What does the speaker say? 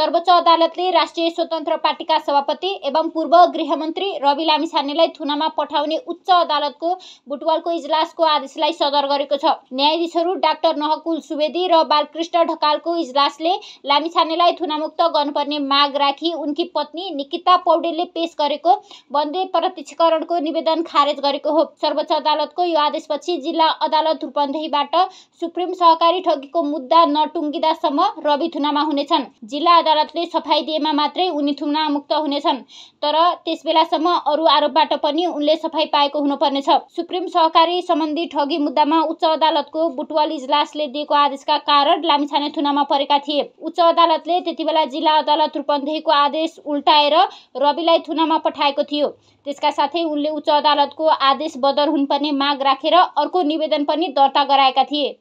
सर्वोच्च अदालतले राष्ट्रिय स्वतन्त्र पार्टीका सभापति एवं पूर्व गृहमन्त्री रवि लामिछानेलाई थुनामा पठाउने उच्च अदालतको बुटवलको इजलासको आदेशलाई सदर गरेको छ। न्यायाधीशहरू डाक्टर नहकुल सुवेदी र बालकृष्ण ढकालको इजलासले लामिछानेलाई थुनामुक्त गर्नुपर्ने माग राखी उनकी पत्नी निकिता पौडेलले पेश गरेको बन्दी प्रत्यक्षीकरणको निवेदन खारेज गरेको हो। सर्वोच्च अदालतको यो आदेशपछि जिल्ला अदालत रूपन्देहीबाट सुप्रिम सहकारी ठगीको मुद्दा नटुङ्गिदासम्म रवि थुनामा हुनेछन्। जिल्ला अदालतले सफाई दिएमा मात्रै उनी थुनामुक्त हुनेछन्, तर त्यसबेलासम्म अरू आरोपबाट पनि उनले सफाई पाएको हुनुपर्नेछ। सुप्रिम सहकारी सम्बन्धी ठगी मुद्दामा उच्च अदालतको बुटवल इजलासले दिएको आदेशका कारण लामिछाने थुनामा परेका थिए। उच्च अदालतले त्यतिबेला जिल्ला अदालत रूपन्देहीको आदेश उल्टाएर रविलाई थुनामा पठाएको थियो। त्यसका साथै उनले उच्च अदालतको आदेश बदर हुनुपर्ने माग राखेर अर्को निवेदन पनि दर्ता गराएका थिए।